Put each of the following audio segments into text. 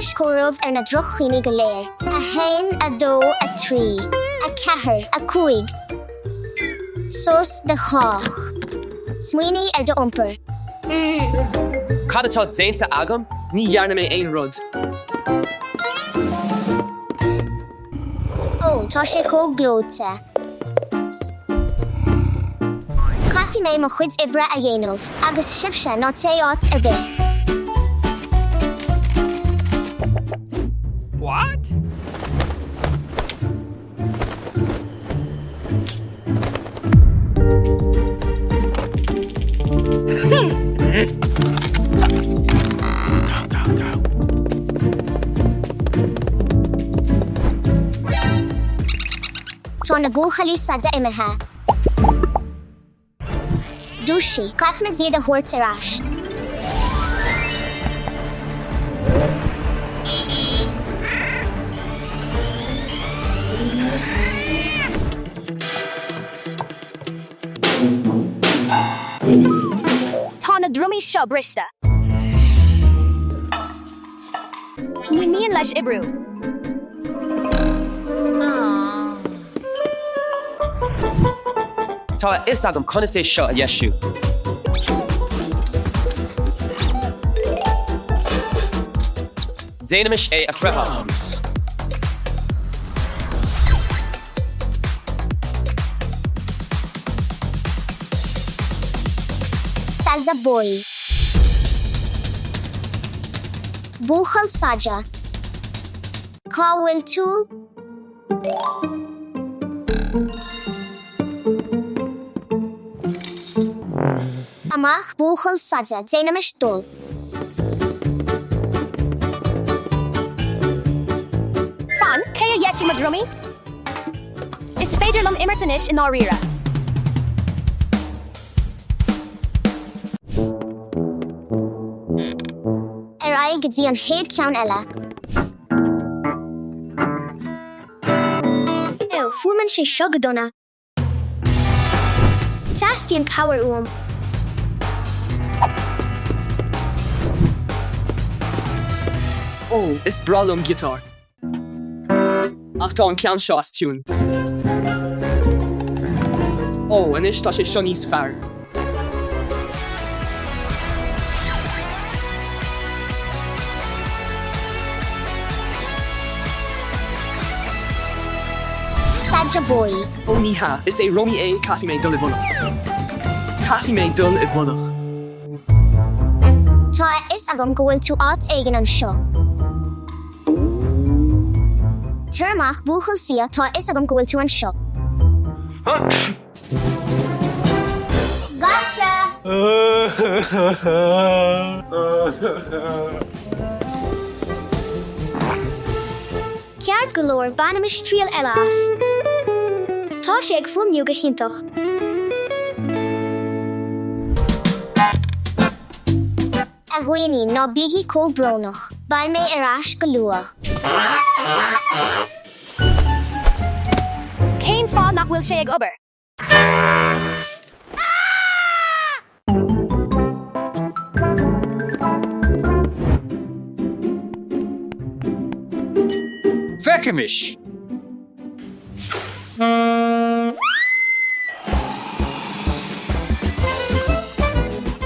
Déanais córamh na drochuoine go léir. A hain, a dó, a trí, a cethair, a cúig. Sós de chách. Smuoine do iompar. Cad atá déanta agam, ní dhearna mé aon rud. Ó, tá sé cóglóte. Caithfí mé mo chuid ibre a dhéanamh, agus sibse ná té áit ar bith. What? Tá na búchailí sada imethe. Dúsí, caithfid iad a thuirt arás. Tá na drumí seo brista. Ní míon leis ibrú. Tá is agam conna sé seo a dheisiú. Déanais é a creatha. Saza boi. Búchail saja. Cá bhfuil tú? Amach búchail saja, déanais dul. Fan, cé a dheisiú ma drumí? Is féidir lom imirtanis in áríra. Ar go dtí an chéad ceann eile. Fuaimid sé seo go donna. Tastíonn power uam. Ó, is bralum gitar. Ach tá an ceann seo as tún. Ó, inis tá sé seo níos fearr. Saja boi. Ó ní ha, is é Romy é caithfí mé dul I bhunach. Caithfí mé dul I bhunach. Tá is agam go bhfuil tú áit éigean an seo. Tuair amach búchail sia tá is agam go bhfuil tú an seo. Gotcha! Ceart go leor bhainm is tríal eile as. Tá sé ag fuaimniú go chiintach. A ghuaoiní ná bígí cóbrónach, ba mé arás go lua. Céin fá nach bhfuil sé ag obair. Fecamish!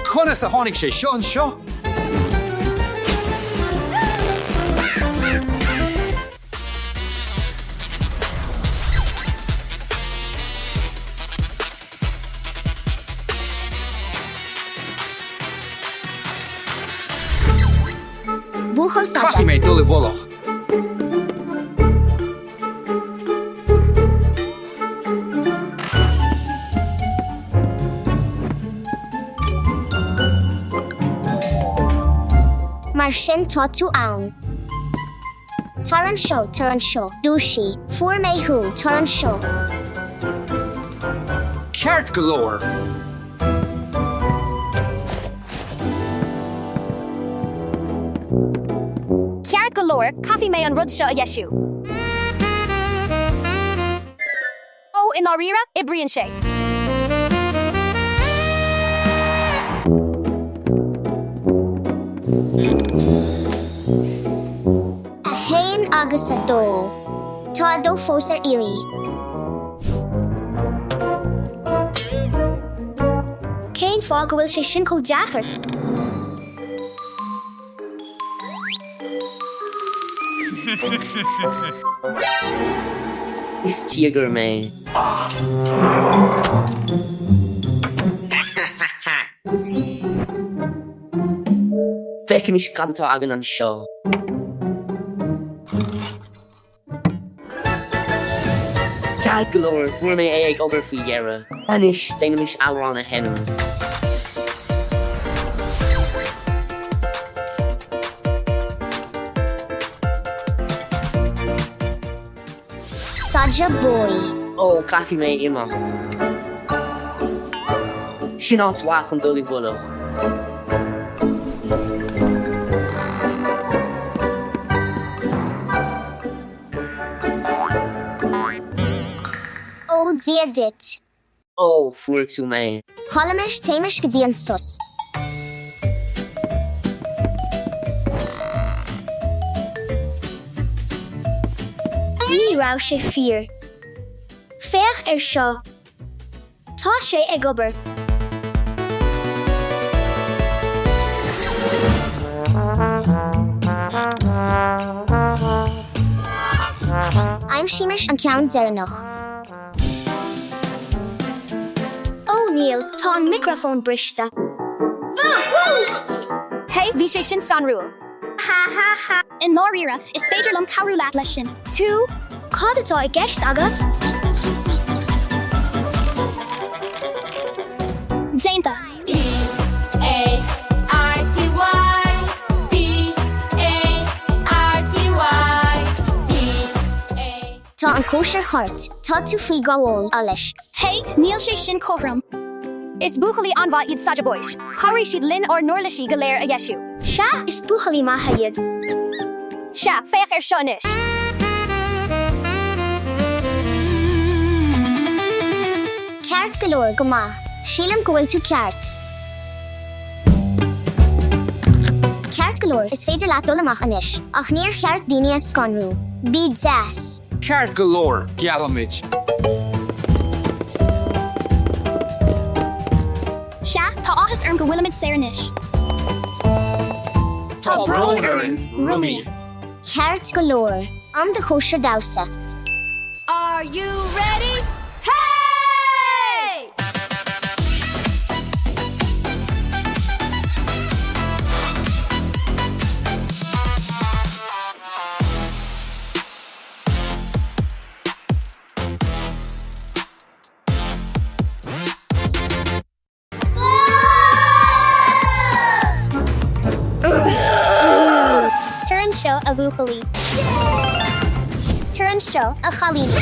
Chuna sa tháinig sé seo an seo? Búchail Caithfí saja. mé dul I bhulach. Mar sin tá tú ann. Tar an seo, dúsí, fuair mé thú, tar an seo. Ceart galore. Ceart go leor, caithfí mé an rud seo a dheisiú. Ó in áríra, ibrion sé. agus a dó. Tá a dó fós ar iri. Céin fá go bhfuil sé sin có deachar. Is tíagar mé. Feiceann is cadtá agan an seo. Cead go leor fuair mé ag obair faoi dhearra. Anis déanam is amhrán a henam. Saja boy. Ó, caithfí mé imacht. Sin áit bhaach an dul I bula. Ó dia dit. Ó, fuair tú mé. Tholamis téimis go dtí an sus. Ní rá sé fír. Féach ar seo. Tá sé ag obair. I'm Sheemish an ceann Zeranach. Ó Níl, tá an microfón brista. Hey, bhí sé sin sanrúil. Ha. In nóíra, is féidir lom cabhrú leat leis sin. Tú, Cad atá I gceist agat? Déanta. Tá an kosher hart, tá tú fí gáil a leis. Hey, níl sé sin chom. is buchalí anmha iad saja bois. Choirí siad linn or norlaí go léir a dheisiú. Se is buchalí maithe iad. Se, féach ar seo inis. Ceart go leor go maith. Sílam go bhfuil tú ceart. Ceart go leor is féidir leat dul amach anis, ach níor cheart daoine a sconrú. Bí deas. Ceart galore, Galamid. Se tá áthas arm go bhfuilimid séirnis. Tá brón erin, rummy. Ceart go leor, am de chóisir dása. Are you ready? Hey! Turan seo a bhuachalí. Turan seo a chalíní.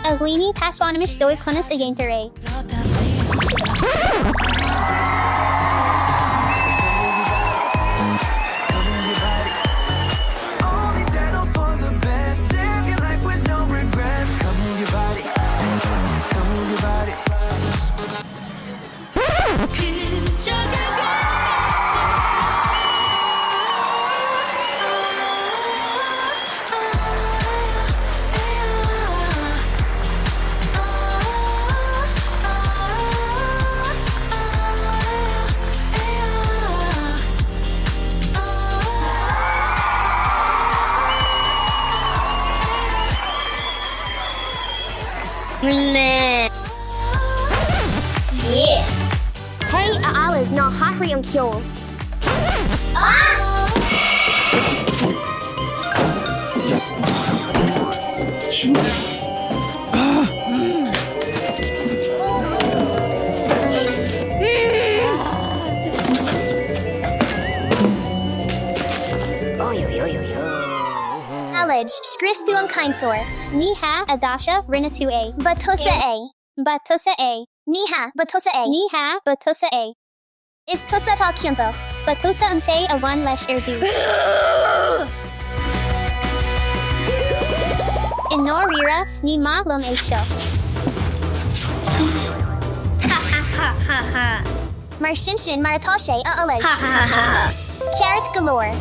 A ghuiní tasháinimis dóigh chunas a dhéantar é. Yeah. Hey, a Alice ná hathraí an ceol. Alid, scristú an caintsor. Ní ha a dasha rinne tú é. Batusa é. Batusa é. Ní ha, batusa é. Ní ha, batusa é. Is tusa tá ciantach, ba tusa an té a bhain leis ar dú. In nóíra ní máglam é seo. Mar sin mar atá sé a alej. Carrot galore.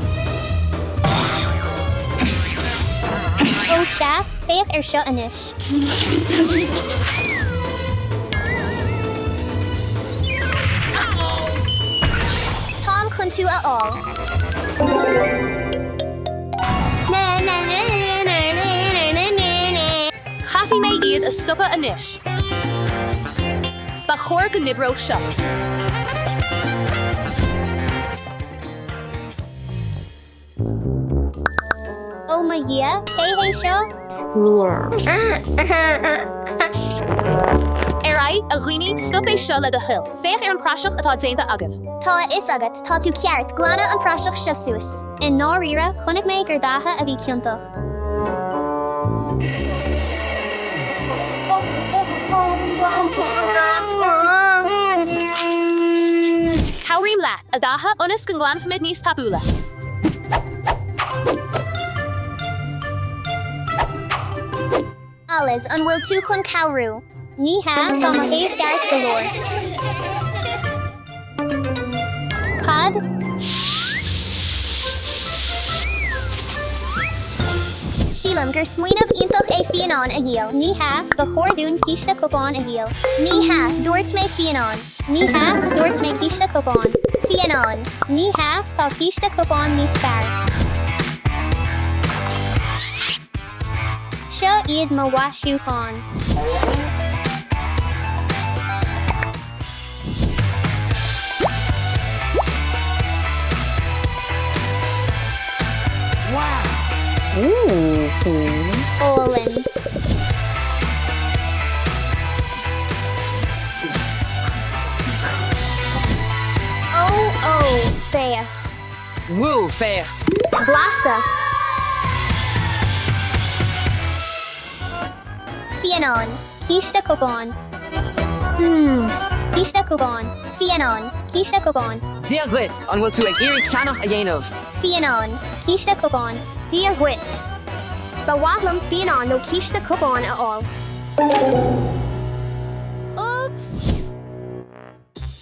Ó se, féach ar seo inis. Tom chun tú a all. Chafi mé iad a stoppa inis. Ba chóir go nibro seo. Oh my yeah, hey seo? Arai, a ghine, stop é seo le a hill. Féach ar an praseach atá déanta agah. Tá is agat, tá tú ceart glána an praseach seo suas. In nóíra, chunig mé gur datha a bhí ciantach. Cowrim la, a daha unis gan glanfamid níos tabula. Alice an bhfuil tú chun cowrú. Ní ha, tá má héh ceart galore. Cad? Sílam gur smuoinmh iontach é fianán a ghial. Ní ha, ba chóirún cíiste copán a ghial. Ní ha, dúirt mé fianán. Ní ha, dúirt mé cíiste copán. Fianán. Ní ha, tá cíiste copán níos fearr. Seo iad má waisiúcháin. Olin. Oh, féach. Woo, féach. Blasta. Fianán. Cíiste copán. Cíiste copán. Fianán. Cíiste copán. Dia glitz, an bhfuil tú ag irí ceannach a dhéanamh. Fianán. Cíiste copán. Dia gwit. Ba wahlam fianán nó cíiste copán a all. Oops.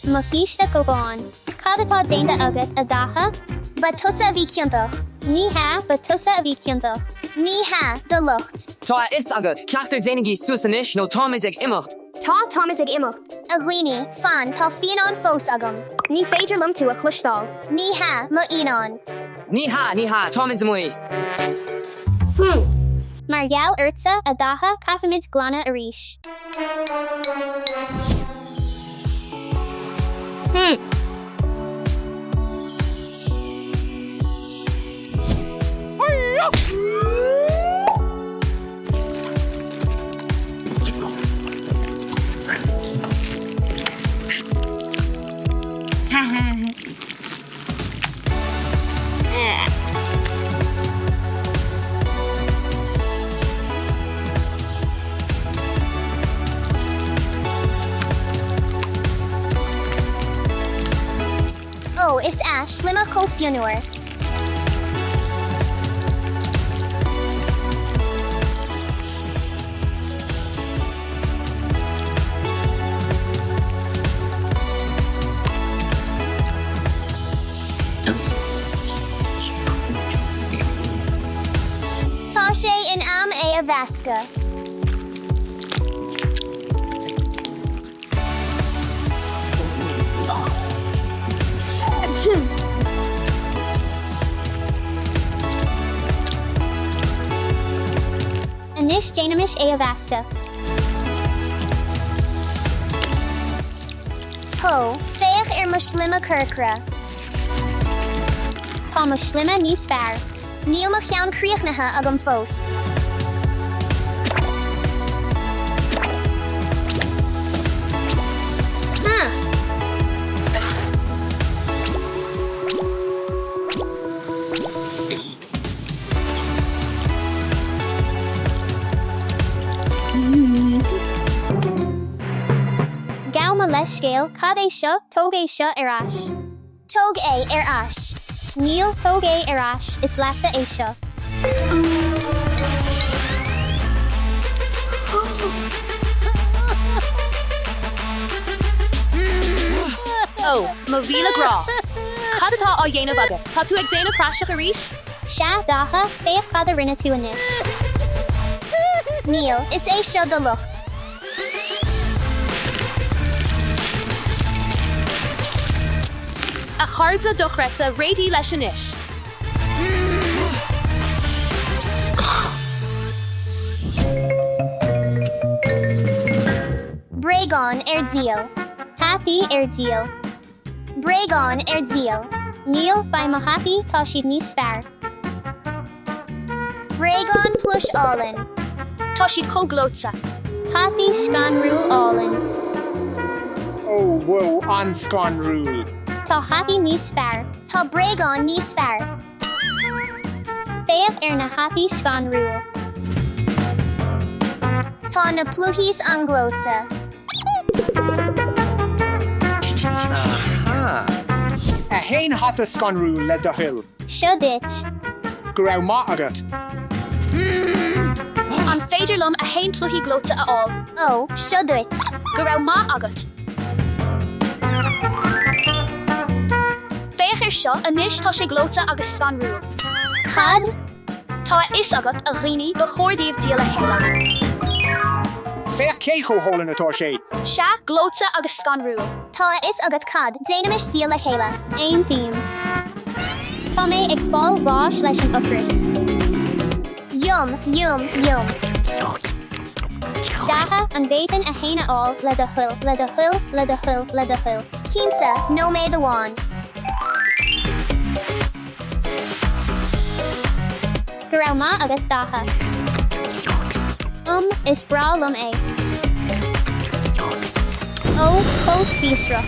Ma cíiste copán. Cad atá déanta agat a datha? Ba tusa a bhí ciantach. Ní ha, ba tusa a bhí ciantach. Ní ha, de lucht. Tá is agat, ceachtar déanagí suas inis nó táid ag imimecht. Tá táid ag imimecht. A ghuiine, fan, tá fianán fós agam. Ní féidir lum tú a chluistáil. Ní ha, ma inán. Ní ha, táid muí. Mar gheall urtsa a datha cafamid glana a ríis. Oh, is Ash, slimma cofionor. Tashe in am a Avaska. Anish Janamish a Avaska. Ho, feach mushlima kirkra. Tá mushlima níos fearr. Níl mo cheann críochnaithe agam fós. scéal cad é seo tóg é seo ar ais. Tóg é ar ais. Níl tóg é ar ais is leata é seo. Oh, má bhíle grá. Cad atá á dhéanamh agad? Tá tú ag déanamh freiseach a ríis? Se dacha féoh cad a rinne tú inis. Níl is é seo do lucht. A chairde dochreacha réidí leis inis. Breagán ar díal. Happy ar díal. Breagán ar díal. Níl ba mo happy tá siad níos fearr. Breagán plus Allen. Tá siad cóglótsa. Happy scanrú Allen. Oh, whoa, on Scon Rule. Tá happy níos fearr. Tá breagán níos fearr. Féoh ar na happy scanrú. Tá na pluhís an glóta. A hain hata Scon Rule le do hill. Seo ditch. Grau ma agat. An féidir lom a hain pluhí glóta a all. Oh, seo duit. Go raibh má agat. Féach ar seo inis tá sé glóta agus scanrúil. Cad? Tá is agat a riine go chóirdíobh díal a chéile. Fair Keiko hole in a toshe. Se glóta agus scanrúil. Tá is agat cad déanais díal le chéile. Aon thím. Tá mé ag fáil bháis leis an upris. Yum, yum, yum. Dacha an bétan a héine all le do huil, le do huil, le do huil, le do huil. Cínta, nó mé do bháin. Go raibh má agat dacha. Is bra lum é. Oh, close bistro.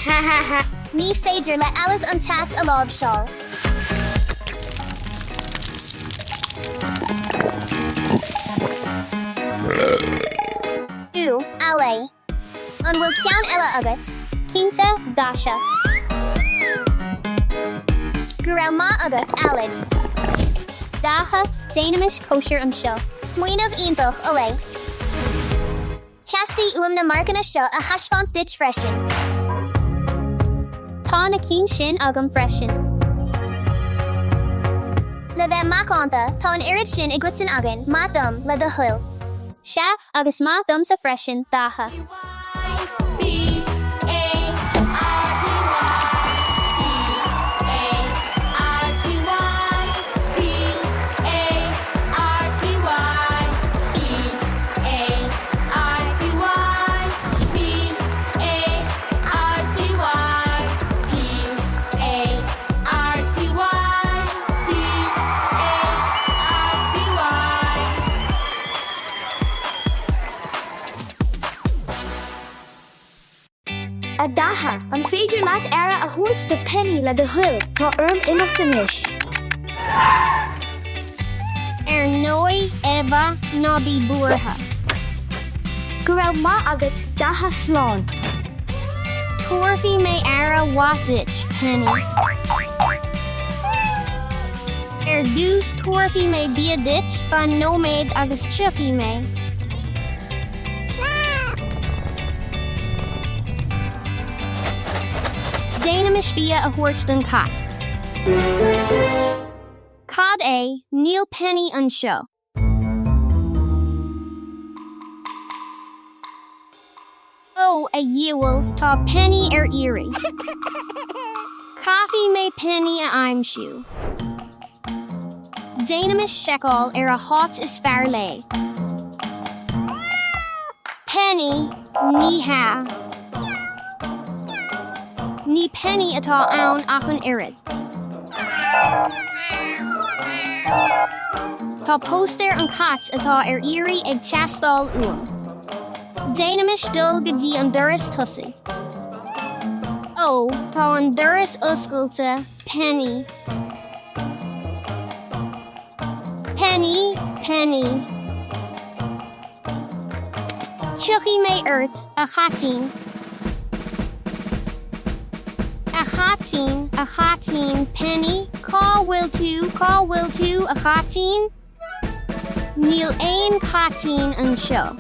Ha ha ha. Ní féidir le Alice an tas a láb seál. Ú, Ale. An bhfuil ceann eile agat. Cínta, Dasha. Go raibh má agat Alid. Dacha, déanais kosher an seo. Smuoinmh iontoch ole. Cheastaí na marcanna seo a haisfáns dit freisin. Tá na cín sin agam freisin. Le bheith macánta, tá an irid sin I gutsin agan, má dom le do huil. Se agus má dom sa freisin dacha. A daha, an féidir leat ara a thuirt de penny le de huil, tá inachtanis. Nói Eva ná bí buartha. Go raibh má agat daha slán. Tuairfí mé ara watich penny. Dús tuairfí mé biadich fan nóméid agus tuí mé. Déanais bia a thuirt don cat. Cad é níl penny an seo. Ó a dhiúil tá penny ar irí. Caithfí mé penny a aimsiú. Déanais seáil ar a háit is fearr lé. Penny ní ha. Ní penny atá ann ach an irid. Tá póstar an cat atá ar irí ag teastáil uam. Déanais dul go dtí an doras tusaí. Ó, tá an doras oscailte penny. Penny, penny. Chuchi me earth, a chatin. A chatin, penny, call will to, a chatin. Neil ein chatin an show.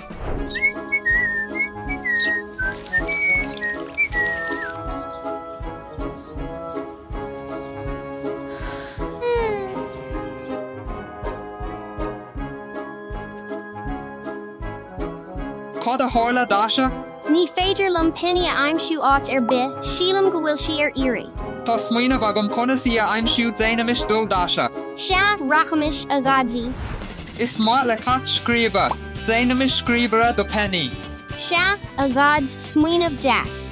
Cad a hála dáise, Ní féidir lum penny a aimsú áit bith, sílam go bhfuil si iri. tá smuoineh agam conaí a aimsiú déanaimis dul dáise. Sha rachamish a gadzi. Is má le cat scríbe, déanaimis scríbere do penny. Sha a god's sween of das.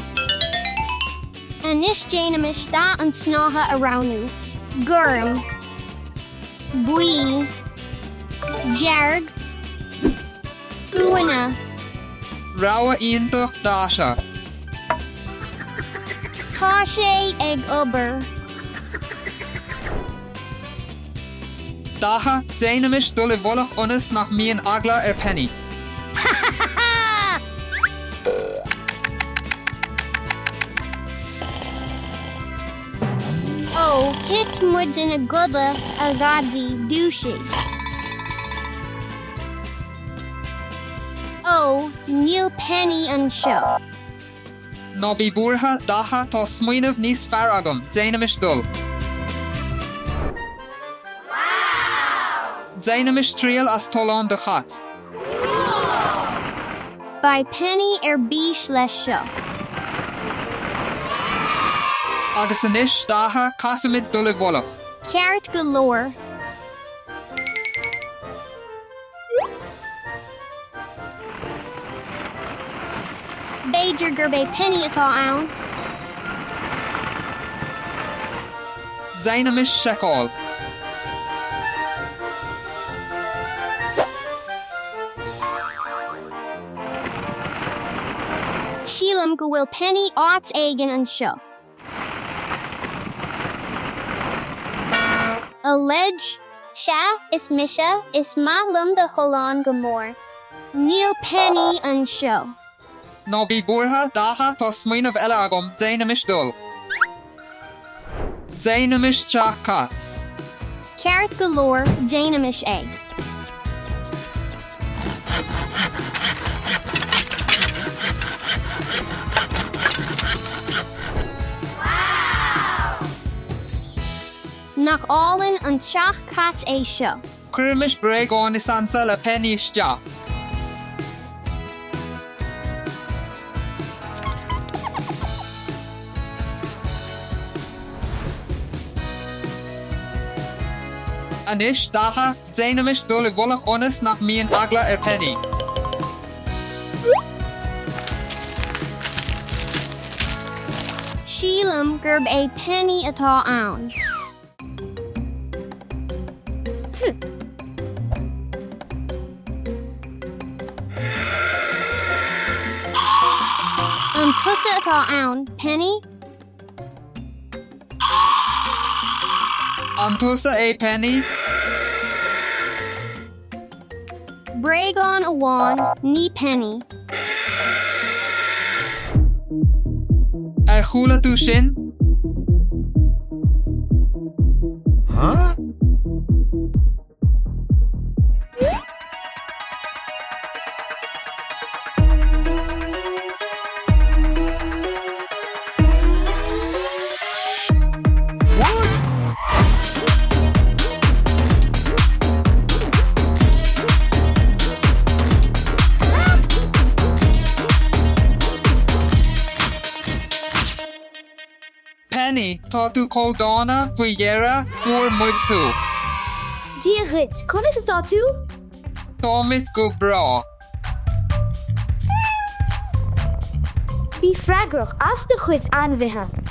Anish janamish da an snaha arounu. Gurm. Bui. Jarg. Buina. Rawa iontoch dáise. Tashe eg uber. Dacha déanaimis dul I bholach ionas nach míon agla penny. Oh, hit muds in a gubba a gadzi douche. Oh, Neil Penny and show. Nó bí búrtha dacha tá smuoineh níos fearr agam, déanaimis dul. Déanaimis tríal as tolán de chat. By Penny bish les show. Agus inis dacha caithimid dul I bholach. Carrot galore. Beiger gerbe penny atá ann. Déanaimis seicáil. Sheelam go will penny aughts aigen and show. Allege. Sha is Misha is mahlum the Holon Gomor. Neil Penny and show. Nó bí búrtha dacha tá smuoineh eile agam, déanaimis dul. Déanaimis teach cats. Carrot galore, dynamish egg. Knock all in on chach cats a show. Cuirmis breagán is ansa le penny isteach. Anis dacha déanaimis dul I bholach ionas nach míon agla penny. Sheelam gerb a penny atá ann. Tussa atá ann, penny. Antusa penny. Bragon awan, ni penny. Chula tú sin? Penny, tá tú códána faoi dhearra fuair muid tú. Dírit, con is atá tú? Táimid go brá. Bhí freigrach as de chuid anmhithe.